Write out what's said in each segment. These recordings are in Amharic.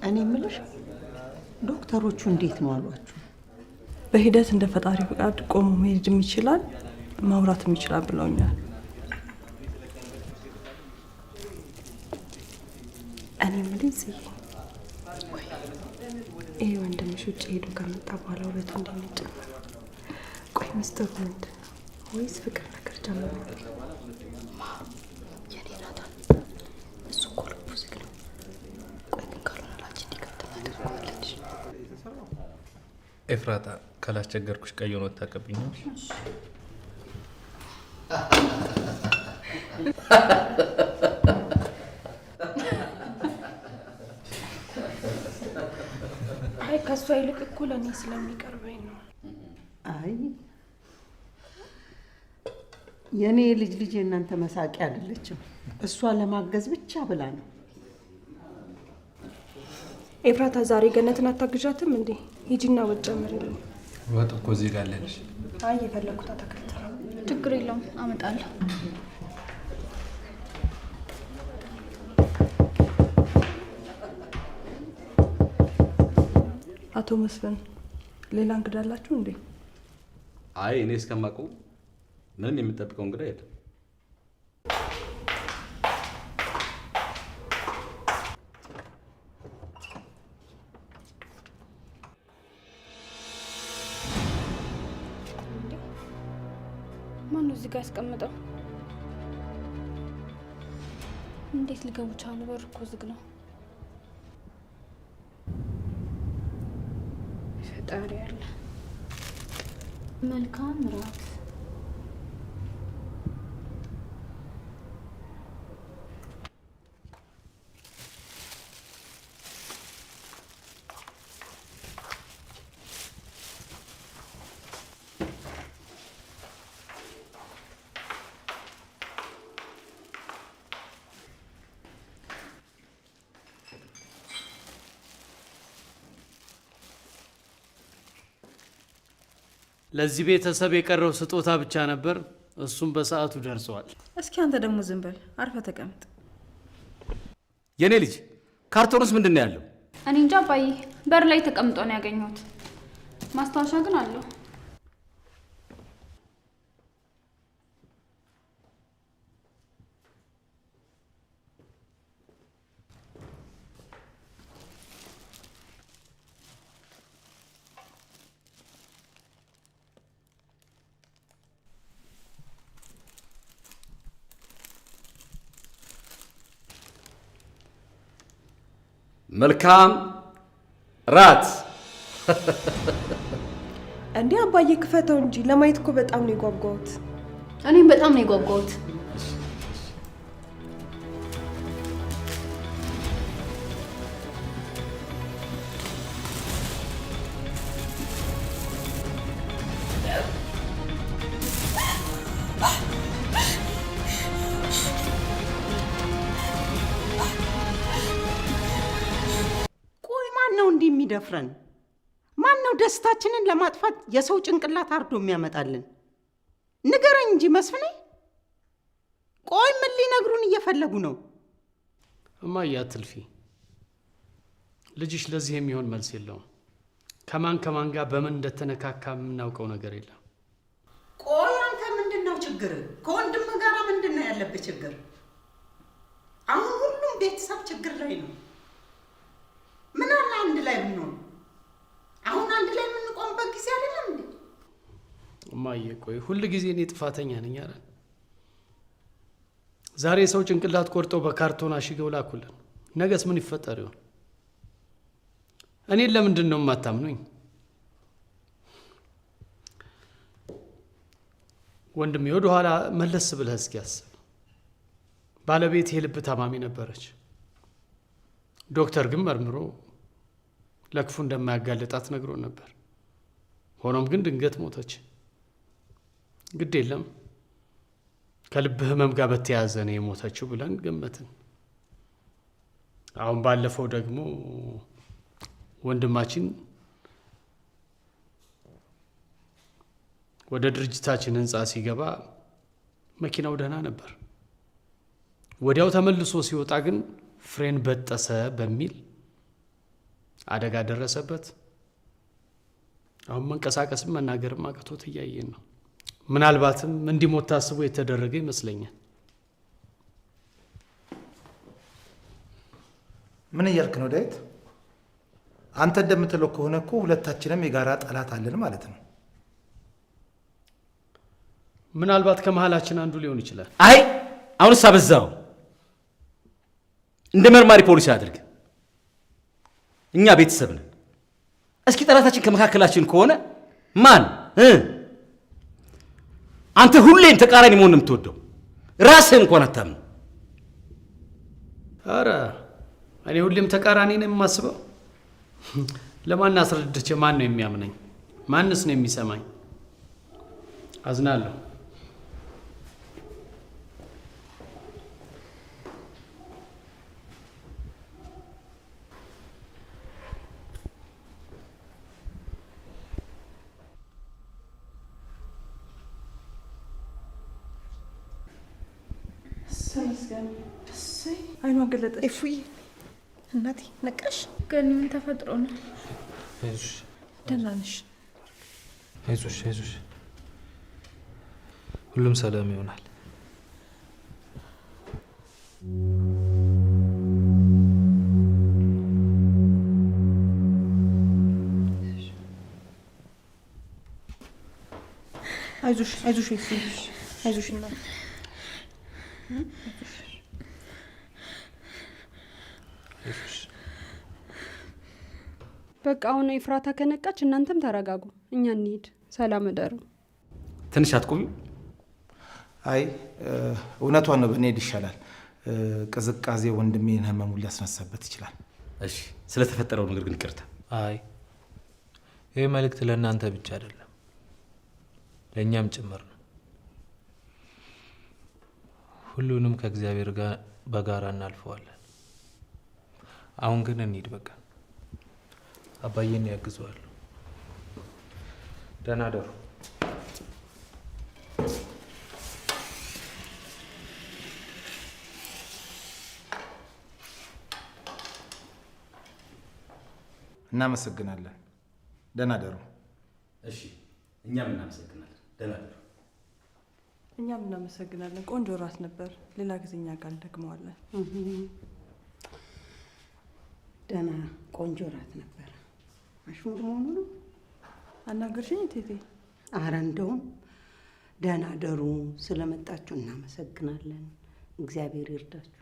እኔ የምልሽ ዶክተሮቹ እንዴት ነው አሏችሁ? በሂደት እንደ ፈጣሪ ፍቃድ ቆሞ መሄድም ይችላል ማውራትም ይችላል ብለውኛል። እኔ የምልሽ ይሄ ወንድምሽ ውጭ ሄዶ ከመጣ በኋላ ውበቱ እንደሚጨምር ቆይ ሚስጥሩ ምንድን ነው? ወይስ ፍቅር ነገር ጀምሯል? የኔ ናታን እሱ እኮ ልቡ ዝግ ነው። ቆይ ግን ካልሆነ ላንቺ እንዲከፍት ታደርገዋለች። ኤፍራታ ካላስቸገርኩሽ ቀይ ሆኖ ታቀብኛለሽ? አይ ከሷ ይልቅ እኮ ለእኔ ስለሚቀርበኝ ነው። አይ የኔ ልጅ የእናንተ መሳቂያ አይደለችም። እሷ ለማገዝ ብቻ ብላ ነው። ኤፍራታ ዛሬ ገነትን አታግዣትም እንዴ? ሂጂና ወጥ ጨምሪልኝ። ወጥ እኮ እዚህ ጋር አለልሽ። አይ የፈለኩት አትክልት ነው። ችግር የለውም አመጣለሁ። አቶ መስፍን ሌላ እንግዳ አላችሁ እንዴ? አይ እኔ እስከማውቀው ምንም የምጠብቀው እንግዳ የለም። ማነው እዚህ ጋር ያስቀምጠው? እንዴት ሊገቡ ቻሉ? በር እኮ ዝግ ነው። ፈጣሪ ያለ መልካም ራት። ለዚህ ቤተሰብ የቀረው ስጦታ ብቻ ነበር። እሱም በሰዓቱ ደርሰዋል። እስኪ አንተ ደግሞ ዝም በል አርፈ ተቀምጥ። የኔ ልጅ ካርቶንስ ምንድን ነው ያለው? እኔ እንጃ አባዬ፣ በር ላይ ተቀምጦ ነው ያገኘሁት። ማስታወሻ ግን አለው። መልካም ራት። እንዴ አባዬ ክፈተው እንጂ ለማየት እኮ በጣም ነው የጓጓሁት። እኔም በጣም ነው የጓጓሁት። የሚደፍረን ማን ነው? ደስታችንን ለማጥፋት የሰው ጭንቅላት አርዶ የሚያመጣልን? ንገረኝ እንጂ መስፍኔ። ቆይ ምን ሊነግሩን እየፈለጉ ነው? እማዬ አትልፊ። ልጅሽ ለዚህ የሚሆን መልስ የለውም። ከማን ጋር በምን እንደተነካካ የምናውቀው ነገር የለም። ቆይ አንተ ምንድነው ችግር? ከወንድም ጋር ምንድነው ያለበት ችግር? አሁን ሁሉም ቤተሰብ ችግር ላይ ነው። ምን አለ አንድ ላይ ብንሆን? አሁን አንድ ላይ የምንቆምበት ጊዜ አይደለም እንዴ? እማዬ ቆይ ሁሉ ጊዜ እኔ ጥፋተኛ ነኝ አይደል? ዛሬ ሰው ጭንቅላት ቆርጠው በካርቶን አሽገው ላኩልን። ነገስ ምን ይፈጠር ይሆን? እኔን ለምንድን ነው የማታምኑኝ? ወንድሜ ወደ ኋላ መለስ ብለህ እስኪ አስብ። ባለቤት የልብ ታማሚ ነበረች። ዶክተር ግን መርምሮ ለክፉ እንደማያጋልጣት ነግሮ ነበር። ሆኖም ግን ድንገት ሞተች። ግድ የለም ከልብ ህመም ጋር በተያያዘ ነው የሞተችው ብለን ገመትን። አሁን ባለፈው ደግሞ ወንድማችን ወደ ድርጅታችን ህንፃ ሲገባ መኪናው ደህና ነበር። ወዲያው ተመልሶ ሲወጣ ግን ፍሬን በጠሰ በሚል አደጋ ደረሰበት። አሁን መንቀሳቀስም መናገርም አቅቶት እያየን ነው። ምናልባትም እንዲሞት ታስቦ የተደረገ ይመስለኛል። ምን እያልክ ነው ዳዊት? አንተ እንደምትለው ከሆነ እኮ ሁለታችንም የጋራ ጠላት አለን ማለት ነው። ምናልባት ከመሃላችን አንዱ ሊሆን ይችላል። አይ አሁንስ አበዛው። እንደ መርማሪ ፖሊስ አድርግ። እኛ ቤተሰብ ነን። እስኪ ጠላታችን ከመካከላችን ከሆነ ማን? አንተ ሁሌም ተቃራኒ መሆን ነው የምትወደው። ራስህን እንኳን አታምነው። አረ እኔ ሁሌም ተቃራኒ ነው የማስበው። ለማን አስረድቼ ማን ነው የሚያምነኝ? ማንስ ነው የሚሰማኝ? አዝናለሁ። አይኗ ገለጠች። እፉይ እናቴ ነቃሽ? ግን ምን ተፈጥሮ ነው? አይዞሽ ደህና ነሽ? አይዞሽ አይዞሽ፣ ሁሉም ሰላም ይሆናል። አይዞሽ አይዞሽ እፉይ አይዞሽ እናቴ። በቃ አሁን ኤፍራታ ከነቃች እናንተም ተረጋጉ፣ እኛ እንሂድ። ሰላም እደሩ። ትንሽ አትቆዩ? አይ እውነቷን ነው፣ ብንሄድ ይሻላል። ቅዝቃዜ ወንድሜን ህመሙን ሊያስነሳበት ይችላል። እሺ፣ ስለተፈጠረው ነገር ግን ይቅርታ። አይ ይህ መልእክት ለእናንተ ብቻ አይደለም፣ ለእኛም ጭምር ነው። ሁሉንም ከእግዚአብሔር ጋር በጋራ እናልፈዋለን። አሁን ግን እንሂድ በቃ። አባዬን ያግዘዋል። ደህና ደሩ። እናመሰግናለን። ደህና ደሩ። እሺ፣ እኛም እናመሰግናለን። ደህና ደሩ። እኛም እናመሰግናለን። ቆንጆ ራት ነበር። ሌላ ጊዜ እኛ ጋር እንደግመዋለን። ደህና ቆንጆ ራት ነበር። አሽሙር መሆኑ ነው። አናገርሽኝ ቴቴ? አረ እንደውም ደህና ደሩ። ስለመጣችሁ እናመሰግናለን። እግዚአብሔር ይርዳችሁ።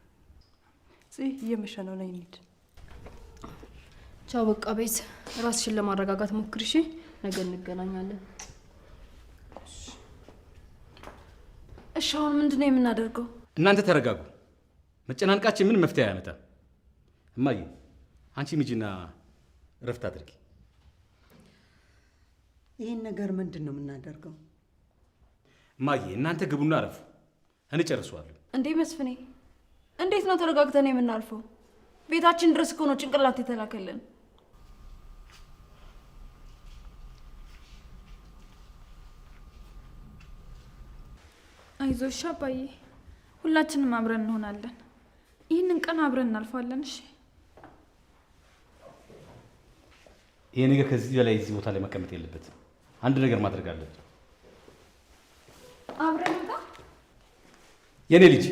እየመሸ ነው፣ ነይ እንሂድ። ቻው በቃ ቤት ራስሽን ለማረጋጋት ሞክሪ እሺ። ነገ እንገናኛለን። እሺ አሁን ምንድነው የምናደርገው? እናንተ ተረጋጉ። መጨናንቃችን ምን መፍትሄ አያመጣም። እማዬ አንቺ ሚጂና እረፍት አድርጊ። ይህን ነገር ምንድን ነው የምናደርገው? እማዬ እናንተ ግቡና አረፉ፣ እኔ ጨርሰዋለሁ። እንዴ መስፍኔ፣ እንዴት ነው ተረጋግተን የምናልፈው? ቤታችን ድረስ እኮ ነው ጭንቅላት የተላከልን። አይዞሽ አባዬ፣ ሁላችንም አብረን እንሆናለን። ይህንን ቀን አብረን እናልፋለን። እሺ ይሄ ነገር ከዚህ በላይ እዚህ ቦታ ላይ መቀመጥ የለበትም። አንድ ነገር ማድረግ አለብን። አብረን እንጣ። የኔ ልጅ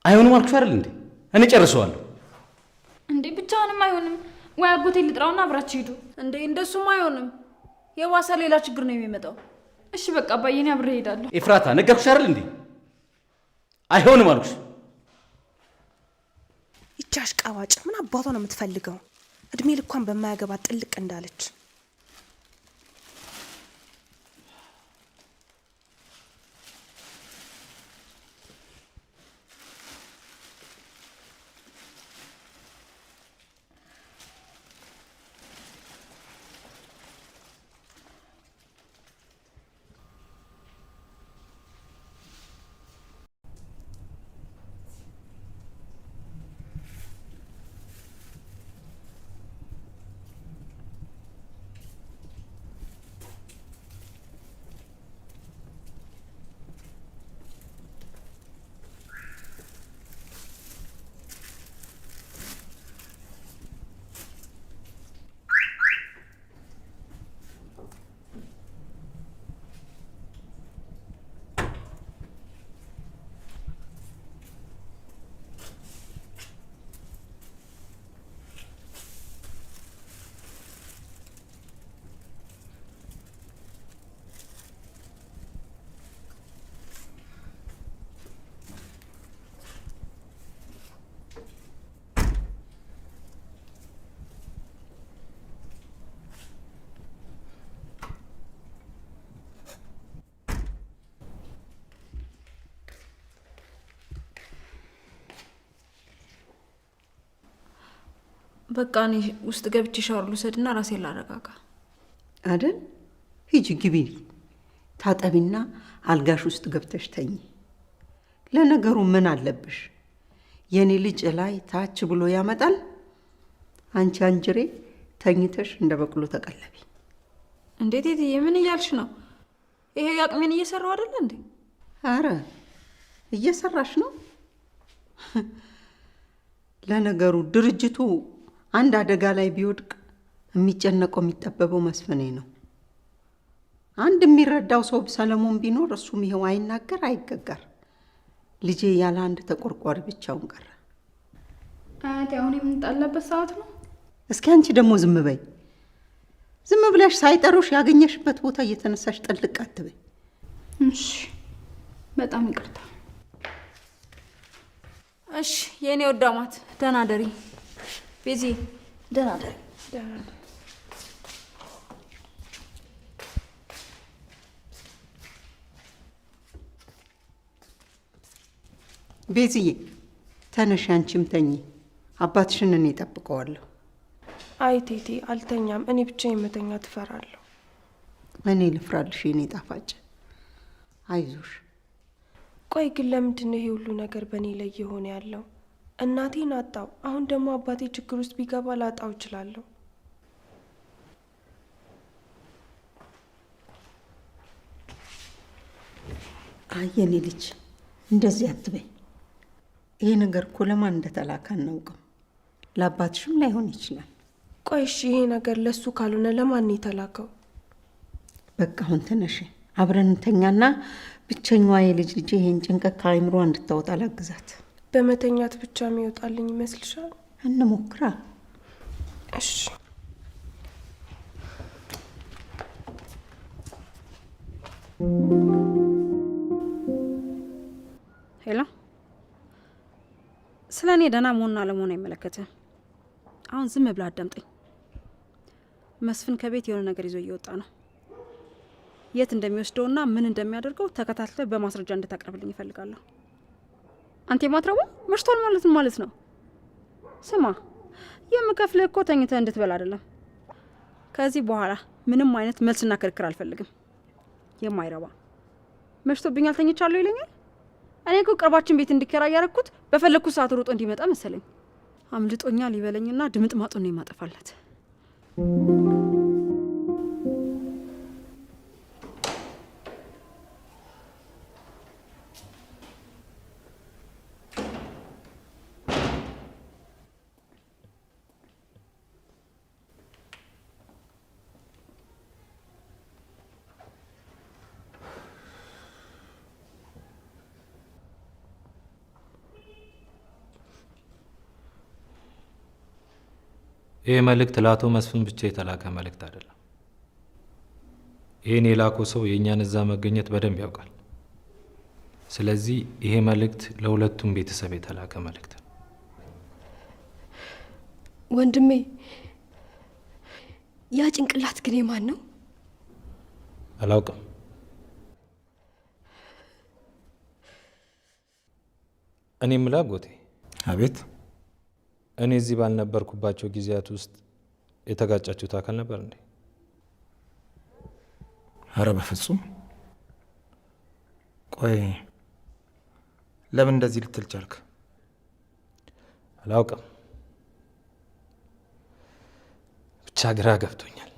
አይሆንም አልኩሽ አይደል እንዴ? እኔ ጨርሰዋለሁ። እንዴ ብቻውንም አይሆንም ወይ? አጎቴ ልጥራውና አብራችሁ ሂዱ። እንዴ እንደሱም አይሆንም። የዋሳ ሌላ ችግር ነው የሚመጣው። እሺ በቃ አባዬ፣ እኔ አብሬ እሄዳለሁ። ኤፍራታ ነገርኩሽ አይደል እንዴ? አይሆንም አልኩሽ። ይቺ አሽቃባጭ ምን አባቷ ነው የምትፈልገው? እድሜ ልኳን በማያገባ ጥልቅ እንዳለች። በቃ እኔ ውስጥ ገብቼ ሻወር ልውሰድና ራሴን ላረጋጋ አይደል? ሂጂ ግቢ ታጠቢና አልጋሽ ውስጥ ገብተሽ ተኝ። ለነገሩ ምን አለብሽ? የኔ ልጅ ላይ ታች ብሎ ያመጣል። አንቺ አንጅሬ ተኝተሽ እንደ በቅሎ ተቀለቢ። እንዴት እትዬ ምን እያልሽ ነው? ይሄ ያቅሜን እየሰራው አይደል እንዴ? አረ እየሰራሽ ነው። ለነገሩ ድርጅቱ አንድ አደጋ ላይ ቢወድቅ የሚጨነቀው የሚጠበበው መስፍኔ ነው። አንድ የሚረዳው ሰው ሰለሞን ቢኖር እሱም ይሄው አይናገር አይገጋር። ልጄ ያለ አንድ ተቆርቋሪ ብቻውን ቀረ። አያቴ አሁን የምንጣላበት ሰዓት ነው። እስኪ አንቺ ደግሞ ዝም በይ። ዝም ብለሽ ሳይጠሩሽ ያገኘሽበት ቦታ እየተነሳሽ ጥልቅ አትበይ። እሺ በጣም ይቅርታ። እሺ የኔ ወዳማት ደህና ደሪ። ቤዚ ደህና ደሪ። ቤዚዬ ተነሽ፣ አንቺም ተኚ። አባትሽን እኔ እጠብቀዋለሁ። አይ ቴቴ አልተኛም። እኔ ብቻ የመተኛ ትፈራለሁ። እኔ ልፍራልሽ የኔ ጣፋጭ፣ አይዞሽ። ቆይ ግን ለምንድን ነው ይሄ ሁሉ ነገር በእኔ ላይ የሆነ ያለው? እናቴን አጣው። አሁን ደግሞ አባቴ ችግር ውስጥ ቢገባ ላጣው እችላለሁ። አይ የኔ ልጅ እንደዚህ አትበይ። ይሄ ነገር እኮ ለማን እንደተላከ አናውቅም። ለአባትሽም ላይሆን ይችላል። ቆይ እሺ ይሄ ነገር ለሱ ካልሆነ ለማን የተላከው? በቃ አሁን ተነሽ፣ አብረን እንተኛና ብቸኛዋ የልጅ ልጅ ይሄን ጭንቀት ከአይምሮ እንድታወጣ ላግዛት። በመተኛት ብቻ የሚወጣልኝ ይመስልሻል? እንሞክራ። እሺ ሄሎ፣ ስለ እኔ ደህና መሆንና አለመሆን አይመለከትም። አሁን ዝም ብላ አዳምጠኝ። መስፍን ከቤት የሆነ ነገር ይዞ እየወጣ ነው። የት እንደሚወስደውና ምን እንደሚያደርገው ተከታትለ በማስረጃ እንድታቀርብልኝ ይፈልጋለሁ። አንተ የማትረቡ መሽቷል ማለት ነው። ስማ፣ የምከፍልህ እኮ ተኝተህ እንድትበላ አይደለም። ከዚህ በኋላ ምንም አይነት መልስና ክርክር አልፈልግም። የማይረባ መሽቶብኛል ተኝቻለሁ ይለኛል። እኔ እኮ ቅርባችን ቤት እንዲከራይ ያደረኩት በፈለኩት ሰዓት ሮጦ እንዲመጣ መሰለኝ። አምልጦኛል ይበለኝና ድምጥ ማጡን ነው የማጠፋለት። ይህ መልእክት ለአቶ መስፍን ብቻ የተላከ መልእክት አይደለም። ይህን የላከው ሰው የእኛን እዛ መገኘት በደንብ ያውቃል። ስለዚህ ይሄ መልእክት ለሁለቱም ቤተሰብ የተላከ መልእክት ነው። ወንድሜ፣ ያ ጭንቅላት ግን የማን ነው? አላውቅም። እኔ የምልህ አጎቴ። አቤት። እኔ እዚህ ባልነበርኩባቸው ጊዜያት ውስጥ የተጋጫችሁት አካል ነበር እንዴ? አረ በፍጹም። ቆይ ለምን እንደዚህ ልትል ቻልክ? አላውቅም፣ ብቻ ግራ ገብቶኛል።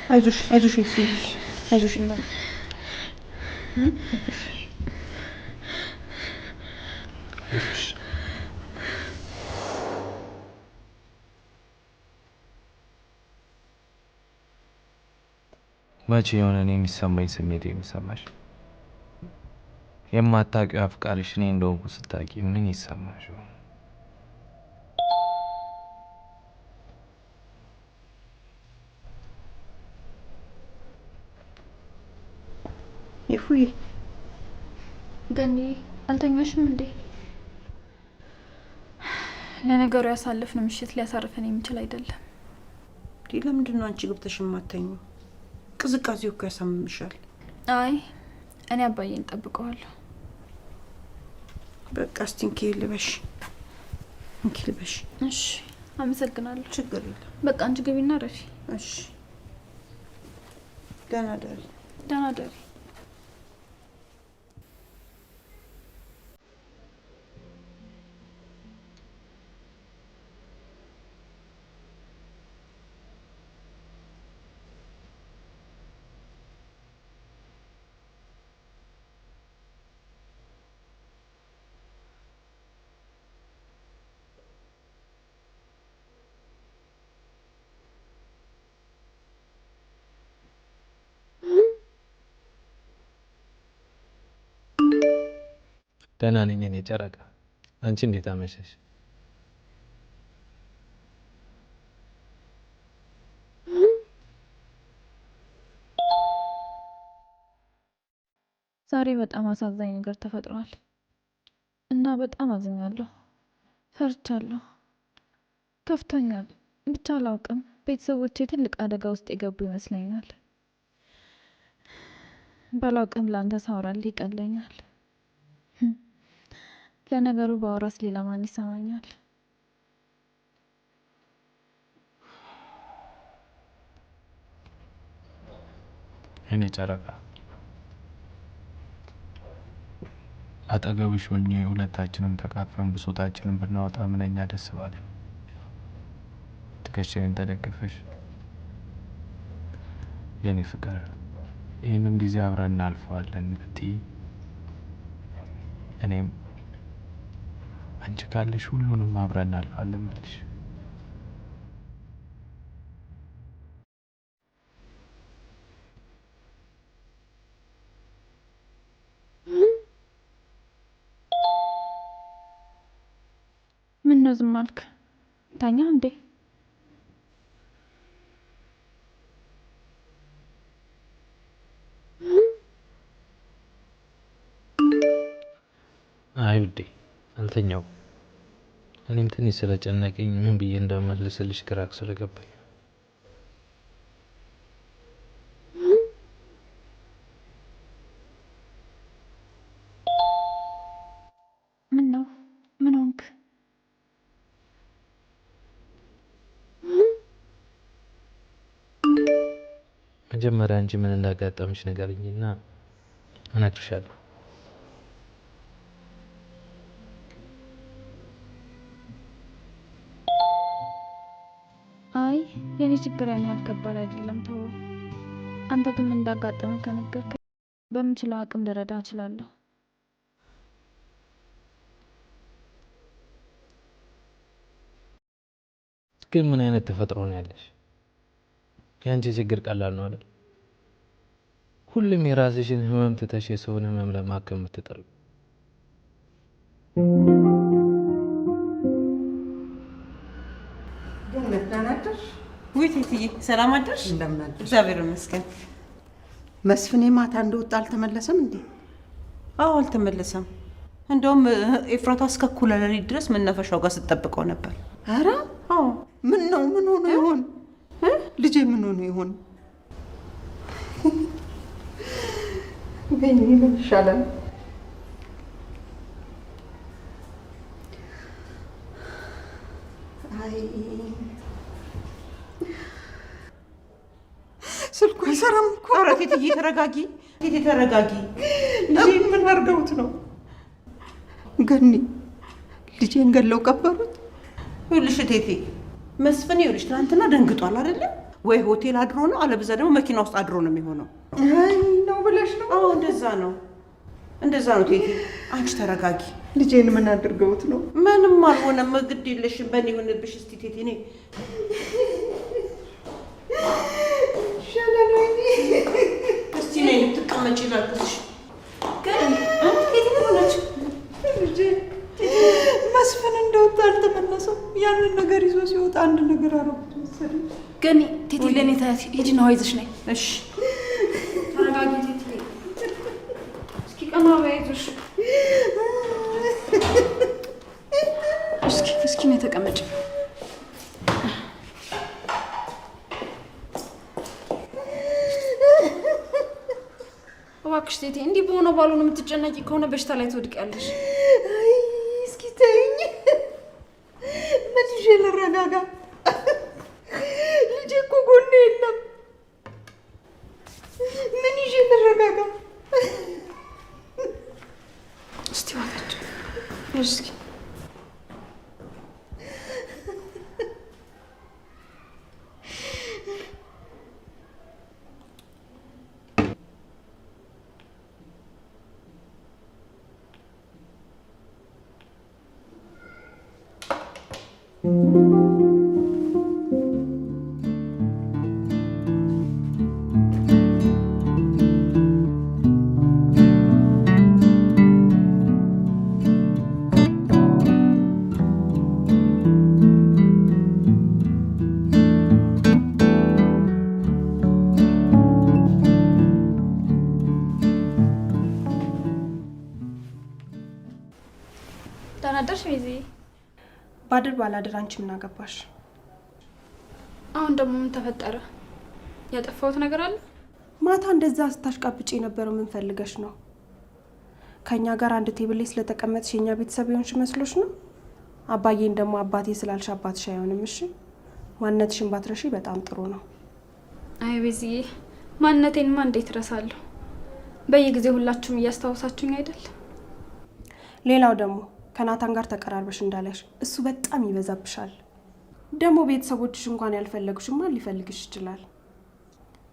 አይዞሽ አይዞሽ አይዞሽ እና መቼ የሆነ እኔ የሚሰማኝ ስሜት የሚሰማሽ? የማታውቂው አፍቃሪሽ እኔ እንደሆንኩ ስታውቂ ምን ይሰማሽ? ይፉይ ገኒ አልተኛሽም እንዴ? ለነገሩ ያሳለፍነው ምሽት ሊያሳርፈን የሚችል አይደለም። ለምንድን ነው አንቺ ገብተሽ የማተኙ? ቅዝቃዜው እኮ ያሳምምሻል። አይ እኔ አባዬን እጠብቀዋለሁ። በቃ እስቲ እንኪ ልበሽ፣ እንኪ ልበሽ። እሺ አመሰግናለሁ። ችግር የለም። በቃ አንቺ ግቢና ረፊ። እሺ ደህና ደሪ። ደህና ደሪ። ደህና ነኝ እኔ ጨረቃ። አንቺ እንዴት አመሸሽ? ዛሬ በጣም አሳዛኝ ነገር ተፈጥሯል እና በጣም አዝኛለሁ፣ ፈርቻለሁ፣ ከፍቶኛል። ብቻ አላውቅም፣ ቤተሰቦቼ ትልቅ አደጋ ውስጥ የገቡ ይመስለኛል። ባላውቅም ለአንተ ሳወራልህ ይቀለኛል። ለነገሩ ባወራስ ሌላ ማን ይሰማኛል? እኔ ጨረቃ አጠገብሽ ሆኜ ሁለታችንም ተካፍለን ብሶታችንን ብናወጣ ምንኛ ደስ ባለን። ትከሻዬን ተደግፈሽ የኔ ፍቅር ይህንን ጊዜ አብረን እናልፈዋለን ብትይ እኔም አንቺ ካለሽ ሁሉንም አብረን እናልፋለን ብልሽ ምን ነው ዝም አልክ? ታኛ እንዴ? አይ ውዴ አልተኛውም። እኔም ትንሽ ስለጨነቀኝ ምን ብዬ እንደመልስልሽ ግራ ስለገባኝ ምን ነው? ምን ሆንክ? መጀመሪያ አንቺ ምን እንዳጋጠምሽ ንገሪኝና እነግርሻለሁ። አይ የኔ ችግር ያን ያህል ከባድ አይደለም፣ ተው። አንተ ግን እንዳጋጠመ ከነገርከኝ በምችለው አቅም ልረዳ እችላለሁ። ግን ምን አይነት ተፈጥሮ ነው ያለሽ? የአንቺ ችግር ቀላል ነው አይደል? ሁሉም የራስሽን ህመም ትተሽ የሰውን ህመም ለማከም የምትጥሪ። ውይ ቴትዬ ሰላም አደርሽ? እንደምን አደርሽ? እግዚአብሔር ይመስገን። መስፍኔ ማታ እንደወጣ አልተመለሰም እንዴ? አዎ አልተመለሰም። እንደውም ኤፍራታ እስከ እኩለ ሌሊት ድረስ መናፈሻው ጋር ስትጠብቀው ነበር። ኧረ አዎ። ምን ነው? ምን ሆኖ ይሆን? ልጄ ምን ሆኖ ይሆን? ግን ምን ይሻላል? አይ ስልኩ አይሰራም እኮ። ኧረ ቴትዬ ተረጋጊ፣ ቴትዬ ተረጋጊ። ልጄ ምን አድርገውት ነው? ገኒ ልጄን ገለው ቀበሩት። ይኸውልሽ ቴቴ መስፍን ይኸውልሽ ትናንትና ደንግጧል አይደለ? ወይ ሆቴል አድሮ ነው፣ አለበዛ ደግሞ መኪና ውስጥ አድሮ ነው የሚሆነው። አይ ነው ብለሽ ነው? አዎ እንደዛ ነው ቴቴ። አንቺ ተረጋጊ። ልጄን ምን አድርገውት ነው? ምንም አልሆነም። ግድ የለሽም። በእኔ ይሁንብሽ። እስቲ ቴቴ ነይ እስቲ ነይ ልትቀመጪ ላግዝሽ። መስፍን እንደወጣ አልተመለሰም። ያንን ነገር ይዞ ሲወጣ አንድ ነገር አረጉት መሰለኝ። ገኒ ቴቴ ለኔ ታያት ሂጂና ዋይዘሽ ነይ። እሺ ተረጋጊ ቴቴ። እስኪ ቀና በይዞሽ። እስኪ ነይ ተቀመጭ። እባክሽ ቴቴ እንዲህ በሆነ ባልሆነ የምትጨነቂ ከሆነ በሽታ ላይ ትወድቂያለሽ። አይ እስኪ ተይኝ። ምን ይዤ ልረጋጋ? ልጄ እኮ ጎኔ የለም። ምን ይዤ ልረጋጋ? እስቲ እባክሽ እስኪ ተናደርሽ ሚዜ? ባድር ባላድር አንቺ ምን አገባሽ? አሁን ደግሞ ምን ተፈጠረ? ያጠፋሁት ነገር አለ? ማታ እንደዛ ስታሽቃብጪ የነበረው ምን ፈልገሽ ነው? ከኛ ጋር አንድ ቴብል ላይ ስለተቀመጥሽ የኛ ቤተሰብ ይሆንሽ መስሎሽ ነው? አባዬን ደግሞ አባቴ ስላልሽ አባትሽ አይሆንም። እሺ ማንነትሽን ባትረሺ በጣም ጥሩ ነው። አይ ቤዝዬ፣ ማንነቴንማ እንዴት እረሳለሁ? በየጊዜው ሁላችሁም እያስታወሳችሁኝ አይደል? ሌላው ደግሞ ከናታን ጋር ተቀራርበሽ እንዳለሽ እሱ በጣም ይበዛብሻል። ደግሞ ቤተሰቦችሽ እንኳን ያልፈለጉሽ ማን ሊፈልግሽ ይችላል?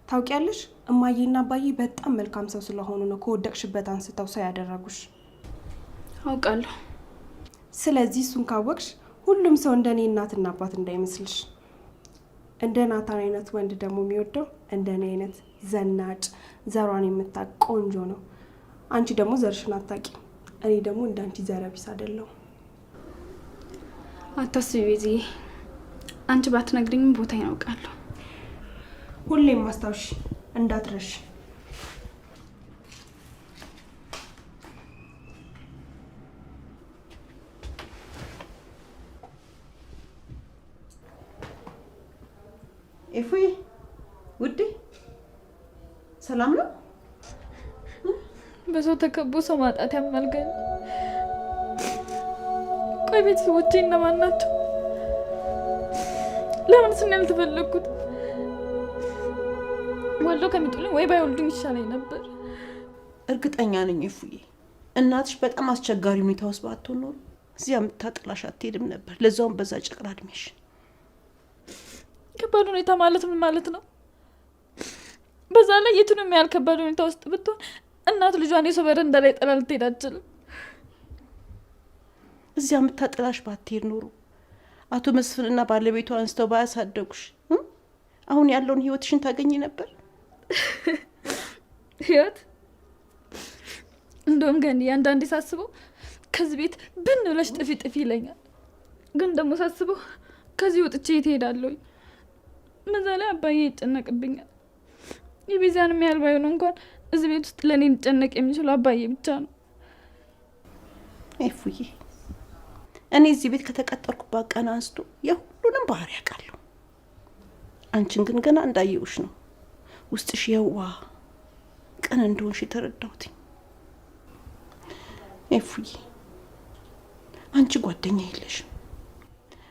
ታውቂያለሽ፣ እማዬና አባዬ በጣም መልካም ሰው ስለሆኑ ነው ከወደቅሽበት አንስተው ሰው ያደረጉሽ። አውቃለሁ። ስለዚህ እሱን ካወቅሽ ሁሉም ሰው እንደኔ እናትና አባት እንዳይመስልሽ። እንደ ናታን አይነት ወንድ ደግሞ የሚወደው እንደኔ አይነት ዘናጭ ዘሯን የምታውቅ ቆንጆ ነው። አንቺ ደግሞ ዘርሽን አታውቂም። እኔ ደግሞ እንዳንቺ ዘረቢስ አይደለሁ። አታስቢ ቤዝዬ፣ አንቺ ባትነግሪኝም ቦታ ያውቃለሁ። ሁሌም ማስታወሽ እንዳትረሽ። ኤፉዬ ውዴ ሰላም ነው? በሰው ተከቦ ሰው ማጣት ያማልገኝ። ቆይ ቤተሰቦቼ እነማን ናቸው? ለምን ስን ያልተፈለግኩት? ወልደው ከሚጥሉኝ ወይ ባይወልዱኝ ይሻለኝ ነበር። እርግጠኛ ነኝ ኤፉዬ፣ እናትሽ በጣም አስቸጋሪ ሁኔታ ውስጥ ባትሆን ኖሮ እዚያ የምታጥላሽ አትሄድም ነበር። ለዛውም በዛ ጨቅላ እድሜሽ። ከባድ ሁኔታ ማለት ምን ማለት ነው? በዛ ላይ የቱንም ያህል ከባድ ሁኔታ ውስጥ ብትሆን እናት ልጇን የሰው በረንዳ ላይ ጥላ ልትሄድ አትችልም። እዚያ የምታጥላሽ ባትሄድ ኖሮ አቶ መስፍንና ባለቤቱ አንስተው ባያሳደጉሽ አሁን ያለውን ህይወትሽን ታገኝ ነበር። ህይወት እንደውም ገኒ አንዳንዴ ሳስበው ከዚህ ቤት ብን ብለሽ ጥፊ ጥፊ ይለኛል። ግን ደግሞ ሳስበው ከዚህ ወጥቼ የት እሄዳለሁኝ? በዛ ላይ አባዬ ይጨነቅብኛል። የቤዛንም ያህል ባይሆን እንኳን እዚህ ቤት ውስጥ ለእኔ ሊጨነቅ የሚችለው አባዬ ብቻ ነው። ኤፉዬ፣ እኔ እዚህ ቤት ከተቀጠርኩባት ቀን አንስቶ የሁሉንም ባህሪ ያውቃለሁ። አንቺን ግን ገና እንዳየውሽ ነው ውስጥሽ የዋህ ቅን እንደሆንሽ የተረዳሁት። ኤፉዬ፣ አንቺ ጓደኛ የለሽም።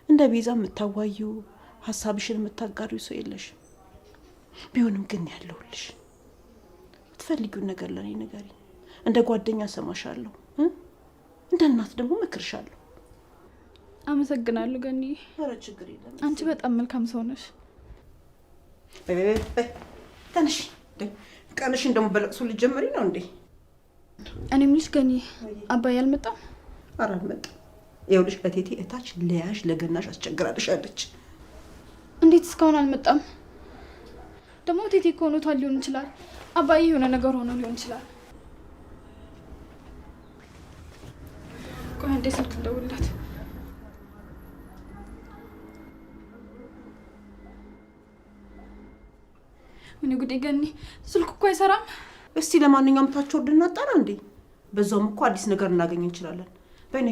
እንደ ቤዛ የምታዋዩ ሀሳብሽን የምታጋሪው ሰው የለሽም። ቢሆንም ግን ያለሁልሽ። የምትፈልጊውን ነገር ለኔ ንገሪ። እንደ ጓደኛ ሰማሻለሁ፣ እንደ እናት ደግሞ መክርሻለሁ። አመሰግናለሁ ገኒ። ኧረ ችግር የለም። አንቺ በጣም መልካም ሰው ነሽ። በይ ተነሽ። ቀንሽን ደግሞ በለቅሶ ልትጀምሪ ነው እንዴ? እኔ የምልሽ ገኒ አባዬ አልመጣም? ኧረ አልመጣም። ይኸውልሽ እቴቴ እታች ለያሽ ለገናሽ አስቸግራልሻለች። እንዴት እስካሁን አልመጣም? ደግሞ እቴቴ እኮ ሆኖታል ሊሆን ይችላል። አባዬ የሆነ ነገር ሆኖ ሊሆን ይችላል። ቆይ አንዴ ስልክ እንደውልላት። ምን ጉዴ ገኒ፣ ስልኩ እኮ አይሰራም። እስቲ ለማንኛውም ታች ወርድ እናጣራ እንዴ? በዛውም እኮ አዲስ ነገር እናገኝ እንችላለን። በኔ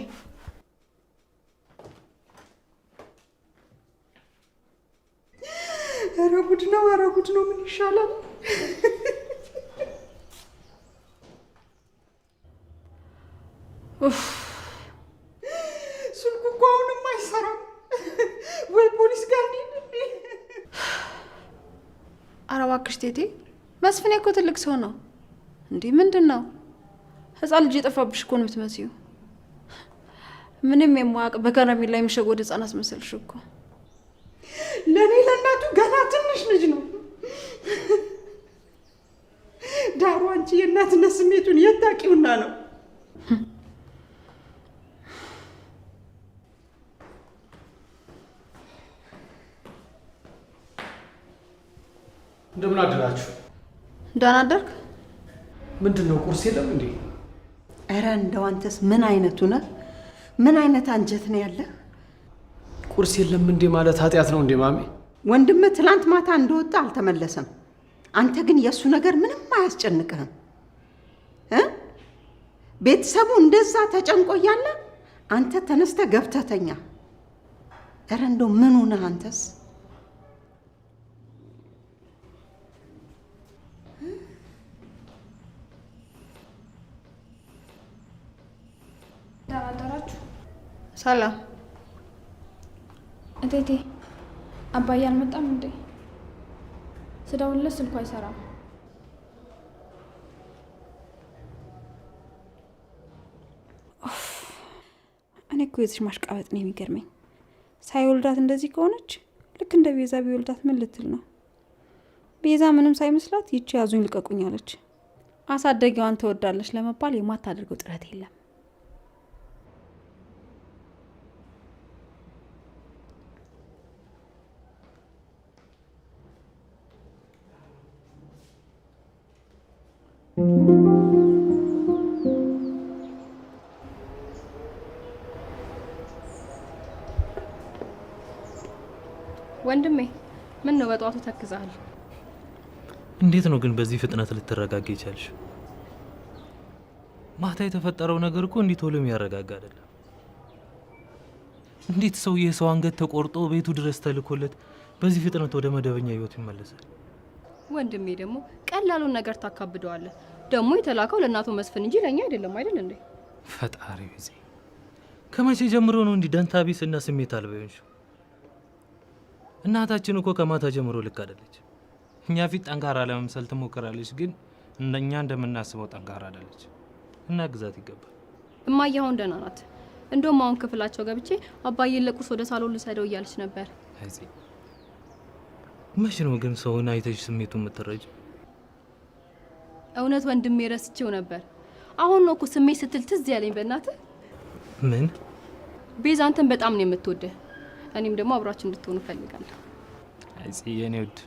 ኧረ ጉድ ነው፣ ኧረ ጉድ ነው። ምን ይሻላል? ስልኩ እኮ አሁንም አይሰራም። ወይ ፖሊስ ጋር እንሂድ። ኧረ እባክሽ ቴቴ፣ መስፍኔ እኮ ትልቅ ሰው ነው እንዴ! ምንድን ነው ህፃን ልጅ የጠፋብሽ እኮ ነው የምትመስዪው። ምንም የማያውቅ በከረሜላ የሚሸወድ ህፃን አስመሰልሽ እኮ። ለእኔ ለእናቱ ገና ትንሽ ልጅ ነው። ዳሩ አንቺ የእናትነት ስሜቱን የት ታውቂውና ነው? እንደምን አደራችሁ? ደህና አደርክ? ምንድን ነው ቁርስ የለም እንዴ? ኧረ እንደው አንተስ ምን አይነቱ ነህ? ምን አይነት አንጀት ነው ያለህ? ቁርስ የለም እንዴ ማለት ኃጢአት ነው እንዴ ማሜ? ወንድምህ ትላንት ማታ እንደወጣ አልተመለሰም። አንተ ግን የእሱ ነገር ምንም አያስጨንቅህም። ቤተሰቡ እንደዛ ተጨንቆ እያለ አንተ ተነስተህ ገብተህ ተኛ። ኧረ እንደው ምን ሆነህ አንተስ? ደህና አደራችሁ? ሰላም እቴቴ፣ አባዬ አልመጣም እንዴ? ስደውልለት ስልኩ አይሰራም። እኔ እኮ የዚሽ ማሽቃበጥ ነው የሚገርመኝ። ሳይወልዳት እንደዚህ ከሆነች ልክ እንደ ቤዛ ቢወልዳት ምን ልትል ነው? ቤዛ ምንም ሳይመስላት ይቺ ያዙኝ ልቀቁኝ አለች። አሳደጊዋን ትወዳለች ለመባል የማታደርገው ጥረት የለም። ወንድሜ ምን ነው በጠዋቱ ተክዛል? እንዴት ነው ግን በዚህ ፍጥነት ልትረጋጋ ይቻልሽ? ማታ የተፈጠረው ነገር እኮ እንዲህ ቶሎ የሚያረጋጋ አይደለም። እንዴት ሰው የሰው አንገት ተቆርጦ ቤቱ ድረስ ተልኮለት በዚህ ፍጥነት ወደ መደበኛ ህይወቱ ይመለሳል? ወንድሜ ደግሞ ቀላሉን ነገር ታካብደዋለህ። ደግሞ የተላከው ለእናቱ መስፍን እንጂ ለእኛ አይደለም አይደል እንዴ? ፈጣሪ ጊዜ ከመቼ ጀምሮ ነው እንዲህ ደንታ ቢስ እና ስሜት አልባ የሆንሽው? እናታችን እኮ ከማታ ጀምሮ ልክ አይደለች። እኛ ፊት ጠንካራ ለመምሰል ትሞክራለች፣ ግን እኛ እንደምናስበው ጠንካራ አይደለች። እና ግዛት ይገባል። እማዬ አሁን ደህና ናት። እንደውም አሁን ክፍላቸው ገብቼ አባዬን ለቁርስ ወደ ሳሎን ልሰደው እያለች ነበር። አይዚ መቼ ነው ግን ሰውን አይተሽ ስሜቱን የምትረጂ? እውነት ወንድሜ ረስቼው ነበር። አሁን ነው እኮ ስሜት ስትል ትዝ ያለኝ። በእናትህ ምን ቤዛ አንተን በጣም ነው የምትወደህ። እኔም ደግሞ አብራችሁ እንድትሆኑ እፈልጋለሁ። አይዚ የኔ ውድ፣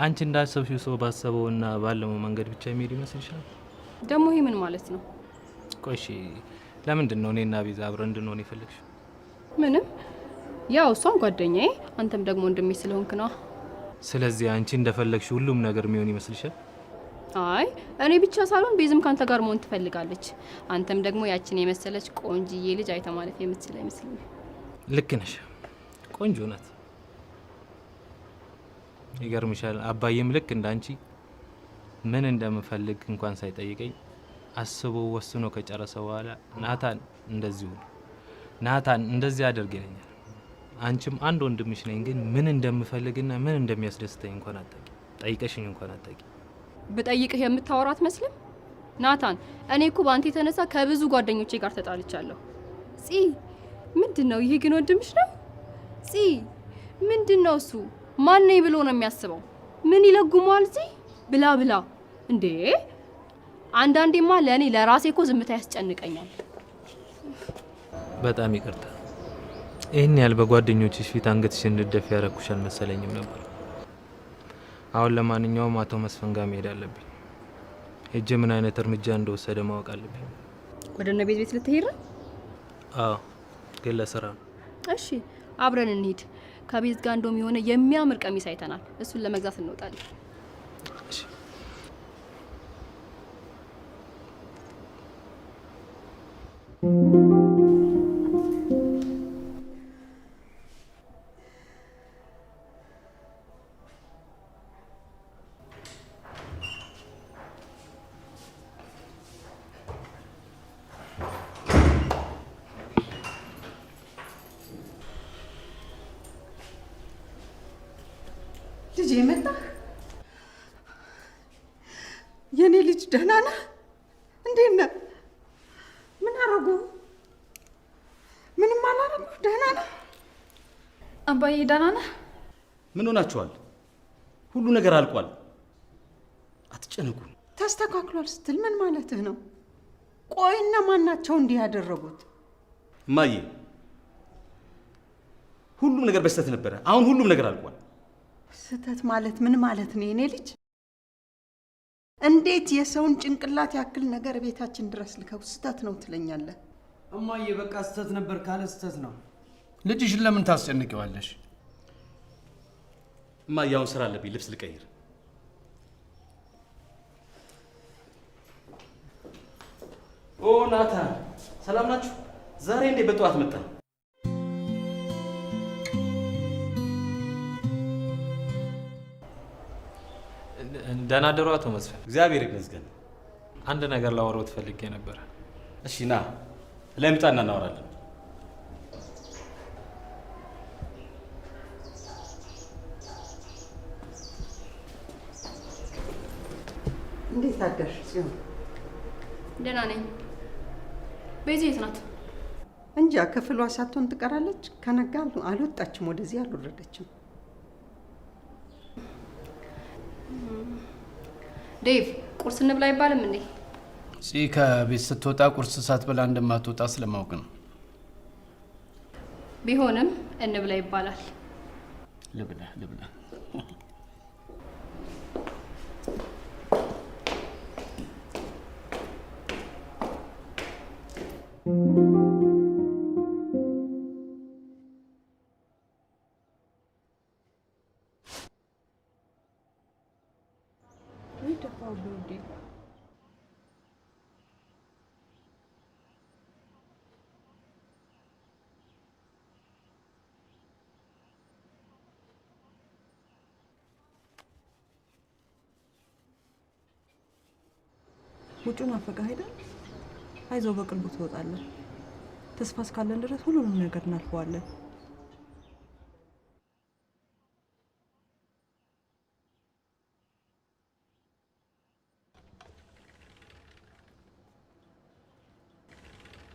አንቺ እንዳሰብሽው ሰው ባሰበውና ባለመው መንገድ ብቻ የሚሄድ ይመስልሻል? ደግሞ ይሄ ምን ማለት ነው? ቆይሽ ለምንድን ነው እኔና ቤዛ አብረን እንድንሆን የፈለግሽው? ምንም፣ ያው እሷም ጓደኛዬ አንተም ደግሞ ወንድሜ ስለሆንክ ነው። ስለዚህ አንቺ እንደፈለግሽ ሁሉም ነገር የሚሆን ይመስልሻል? አይ እኔ ብቻ ሳልሆን ቤዝም ካንተ ጋር መሆን ትፈልጋለች። አንተም ደግሞ ያችን የመሰለች ቆንጅዬ ልጅ አይተ ማለፍ የምትችል አይመስልኝም። ልክ ነሽ፣ ቆንጆ ናት። ይገርምሻል፣ አባዬም ልክ እንዳንቺ ምን እንደምፈልግ እንኳን ሳይጠይቀኝ አስቦ ወስኖ ከጨረሰ በኋላ ናታን እንደዚህ አድርግ ይለኛል። አንቺም አንድ ወንድምሽ ነኝ፣ ግን ምን እንደምፈልግና ምን እንደሚያስደስተኝ እንኳን አታውቂ። ጠይቀሽኝ እንኳን አታውቂ። ብጠይቅህ የምታወራ አትመስልም። ናታን፣ እኔ እኮ በአንተ የተነሳ ከብዙ ጓደኞቼ ጋር ተጣልቻለሁ። ፂ ምንድን ነው ይሄ? ግን ወንድምሽ ነው? ፂ ምንድን ነው እሱ? ማን ነኝ ብሎ ነው የሚያስበው? ምን ይለጉመዋል እዚህ ብላ ብላ እንዴ! አንዳንዴማ ለእኔ ለራሴ እኮ ዝምታ ያስጨንቀኛል። በጣም ይቅርታ። ይህን ያህል በጓደኞችሽ ፊት አንገትሽን እንድትደፊ ያረኩሽ አልመሰለኝም ነበር። አሁን ለማንኛውም አቶ መስፍን ጋር መሄድ አለብኝ። ሄጄ ምን አይነት እርምጃ እንደወሰደ ማወቅ አለብኝ። ወደ እነ ቤት ልትሄድ ነው? አዎ፣ ግን ለስራ ነው። እሺ አብረን እንሂድ። ከቤት ጋር እንደውም የሆነ የሚያምር ቀሚስ አይተናል። እሱን ለመግዛት እንወጣለን። እሺ። ልጅ የመጣህ የኔ ልጅ ደህና ነህ? እንዴት ነህ? ምን አረጉ? ምንም አላረጉ? ደህና ነህ? አባዬ ደህና ነህ? ምን ሆናችኋል? ሁሉ ነገር አልቋል። አትጨነቁ። ተስተካክሏል ስትል ምን ማለትህ ነው? ቆይ እነማን ናቸው እንዲህ ያደረጉት? እማዬ፣ ሁሉም ነገር በስተት ነበረ። አሁን ሁሉም ነገር አልቋል። ስህተት ማለት ምን ማለት ነው የኔ ልጅ? እንዴት የሰውን ጭንቅላት ያክል ነገር ቤታችን ድረስ ልከው ስህተት ነው ትለኛለህ? እማዬ በቃ ስህተት ነበር ካለ ስህተት ነው። ልጅሽን ለምን ታስጨንቂዋለሽ? እማዬ አሁን ስራ አለብኝ፣ ልብስ ልቀይር። ኦ ናታን፣ ሰላም ናችሁ? ዛሬ እንዴት በጠዋት መጣ? ደህና አደሩ አቶ መስፍን። እግዚአብሔር ይመስገን። አንድ ነገር ላወራዎት ፈልጌ ነበር። እሺ ና፣ ለምጣና እናወራለን። እንዴት አደርሽ ጽዮን? ደህና ነኝ። ቤዛ የት ናት? እንጃ፣ ክፍሏ ሳትሆን ትቀራለች። ከነጋ አልወጣችም፣ ወደዚህ አልወረደችም። ዴቭ ቁርስ እንብላ አይባልም እንዴ? ከቤት ስትወጣ ቁርስ ሳትበላ እንደማትወጣ ስለማውቅ ነው። ቢሆንም እንብላ ይባላል። ልብላ ልብላ። ውጩን አፈቀህ አይደል? አይዞህ በቅርቡ ትወጣለህ። ተስፋ እስካለን ድረስ ሁሉንም ነገር እናልፈዋለን።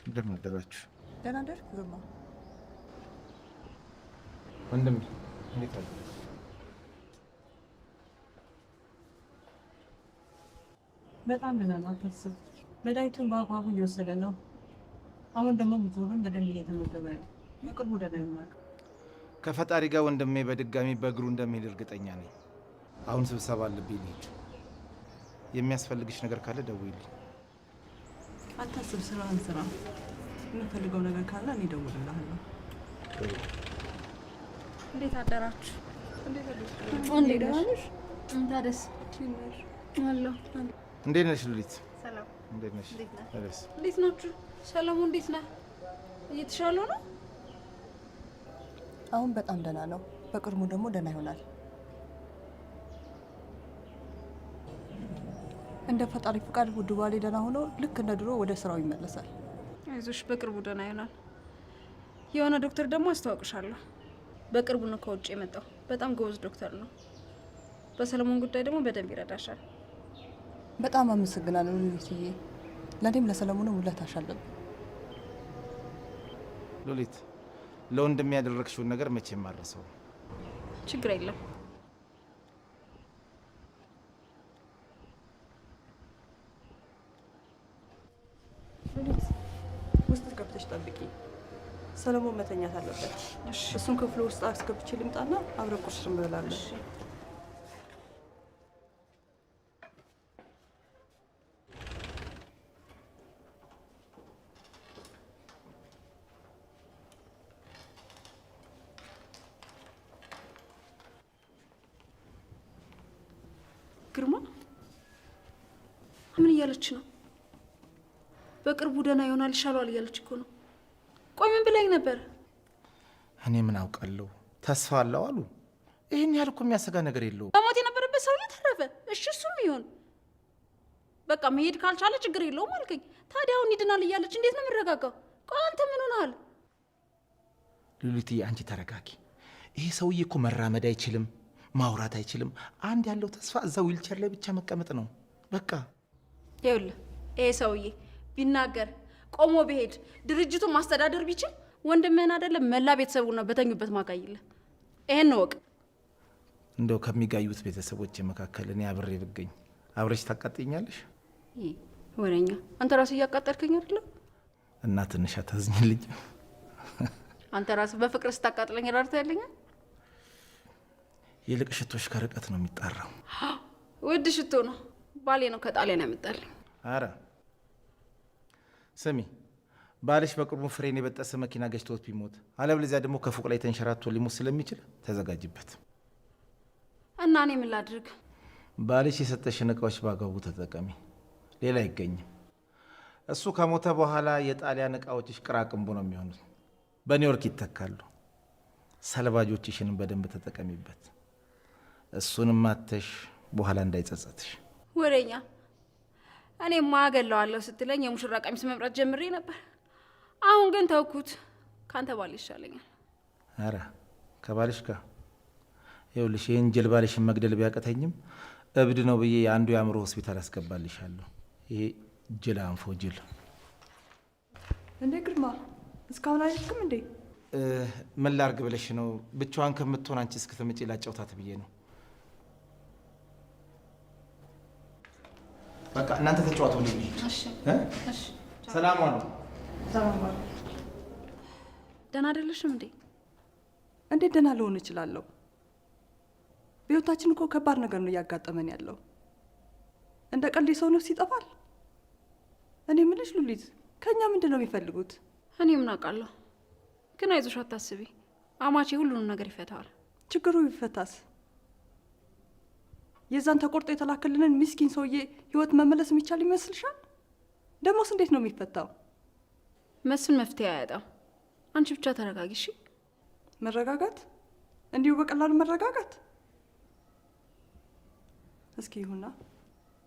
እንደምን አደራችሁ? ደህና ደርክ ግርማ? ወንድም እንዴት አለ? በጣም ደህና ነው። አታስብ። መድኃኒቱን በአግባቡ እየወሰደ ነው። አሁን ደግሞ ምግቡን በደንብ እየተመገበ ነው። በቅርቡ ደህና ይሆናል። ከፈጣሪ ጋር ወንድሜ በድጋሚ በእግሩ እንደሚሄድ እርግጠኛ ነኝ። አሁን ስብሰባ አለብኝ ልሂድ። የሚያስፈልግሽ ነገር ካለ ደውይልኝ። አታስብ፣ ስራህን ስራ። የምፈልገው ነገር ካለ እኔ እደውልልሃለሁ። እንዴት አደራችሁ? እንዴት ነሽ? ታደስ አለሁ። እንዴት ነሽ ሉሊት? ሰላም። እንዴት ነሽ? እንዴት ናችሁ? ሰላሙ እንዴት ነህ? እየተሻለው ነው? አሁን በጣም ደህና ነው። በቅርቡ ደግሞ ደህና ይሆናል። እንደ ፈጣሪ ፍቃድ ውድ ባሌ ደህና ሆኖ ልክ እንደ ድሮ ወደ ስራው ይመለሳል። አይዞሽ፣ በቅርቡ ደህና ይሆናል። የሆነ ዶክተር ደግሞ አስተዋውቅሻለሁ። በቅርቡ ነው ከውጭ የመጣው። በጣም ጎበዝ ዶክተር ነው። በሰለሞን ጉዳይ ደግሞ በደንብ ይረዳሻል። በጣም አመሰግናለሁ ሉሊትዬ። ለእኔም ለሰለሞንም ውለታሽ አለብኝ። ሉሊት፣ ለወንድሜ ያደረግሽውን ነገር መቼም አልረሳውም። ችግር የለም። ሰለሞን መተኛት አለበት። እሱን ክፍሉ ውስጥ አስገብቼ ልምጣና አብረን ቁርስ እንበላለን። ግርማ ምን እያለች ነው? በቅርቡ ደህና ይሆናል ይሻለዋል እያለች እኮ ነው። ቆይ ምን ብላኝ ነበር? እኔ ምን አውቃለሁ? ተስፋ አለው አሉ። ይህን ያህል እኮ የሚያሰጋ ነገር የለውም። በሞት የነበረበት ሰውዬ ተረፈ። እሺ እሱም ይሆን በቃ መሄድ ካልቻለ ችግር የለውም አልከኝ። ታዲያ አሁን ይድናል እያለች እንዴት ነው የምረጋጋው? ቆይ አንተ ምን ሆነሃል? ሉሊትዬ አንቺ ተረጋጊ። ይሄ ሰውዬ እኮ መራመድ አይችልም፣ ማውራት አይችልም። አንድ ያለው ተስፋ እዛ ዊልቸር ላይ ብቻ መቀመጥ ነው በቃ። ይኸውልህ ይሄ ሰውዬ ቢናገር ቆሞ ቢሄድ ድርጅቱን ማስተዳደር ቢችል ወንድምህን አይደለም መላ ቤተሰቡን ነው በተኙበት ማጋይልህ። ይሄን ነው ወቅ። እንደው ከሚጋዩት ቤተሰቦች መካከል እኔ አብሬ ብገኝ አብረሽ ታቃጥኛለሽ? ወሬኛ አንተ ራስህ እያቃጠልከኝ አይደለም? እና ትንሽ አታዝኝልኝ? አንተ ራስህ በፍቅር ስታቃጥለኝ ራርተህልኛል። ይልቅ ሽቶሽ ከርቀት ነው የሚጣራው። ውድ ሽቶ ነው፣ ባሌ ነው ከጣሊያን ያመጣልኝ። አረ ስሚ፣ ባልሽ በቅርቡ ፍሬን የበጠሰ መኪና ገጭቶት ቢሞት አለበለዚያ ደግሞ ከፎቅ ላይ ተንሸራቶ ሊሞት ስለሚችል ተዘጋጅበት። እና እኔ ምን ላድርግ? ባልሽ የሰጠሽን እቃዎች በአግባቡ ተጠቀሚ፣ ሌላ አይገኝም። እሱ ከሞተ በኋላ የጣሊያን እቃዎችሽ ቅራቅንቦ ነው የሚሆኑት፣ በኒውዮርክ ይተካሉ። ሰልባጆችሽንም በደንብ ተጠቀሚበት። እሱንም አተሽ በኋላ እንዳይጸጸትሽ። ወሬኛ እኔማ አገለዋለሁ ስትለኝ የሙሽራ ቀሚስ መምረጥ ጀምሬ ነበር። አሁን ግን ተውኩት። ካንተ ባል ይሻለኛል። አረ ከባልሽ ጋር ይኸውልሽ፣ ይህን ጅል ባልሽን መግደል ቢያቅተኝም እብድ ነው ብዬ የአንዱ የአእምሮ ሆስፒታል አስገባልሻለሁ። ይሄ ጅል አንፎ ጅል። እንዴ ግርማ እስካሁን አይልክም እንዴ? ምን ላርግ ብለሽ ነው? ብቻዋን ከምትሆን አንቺ እስክትመጪ ላጫውታት ብዬ ነው። በቃ እናንተ ተጫዋቱ። እሺ እሺ። ሰላም ዋሉ። ሰላም ዋሉ። ደህና አይደለሽም እንዴ? እንዴት ደህና ልሆን እችላለሁ? በህይወታችን እኮ ከባድ ነገር ነው እያጋጠመን ያለው። እንደ ቀልድ ሰው ነፍስ ይጠፋል። እኔ ምልሽ ሉሊት፣ ከኛ ምንድን ነው የሚፈልጉት? እኔ ምን አውቃለሁ። ግን አይዞሽ አታስቢ፣ አማቼ ሁሉንም ነገር ይፈታዋል። ችግሩ ይፈታስ? የዛን ተቆርጦ የተላከልንን ምስኪን ሰውዬ ህይወት መመለስ የሚቻል ይመስልሻል? ደሞስ እንዴት ነው የሚፈታው? መስፍን መፍትሄ አያጣም። አንቺ ብቻ ተረጋጊ እሺ? መረጋጋት? እንዲሁ በቀላሉ መረጋጋት? እስኪ ይሁና።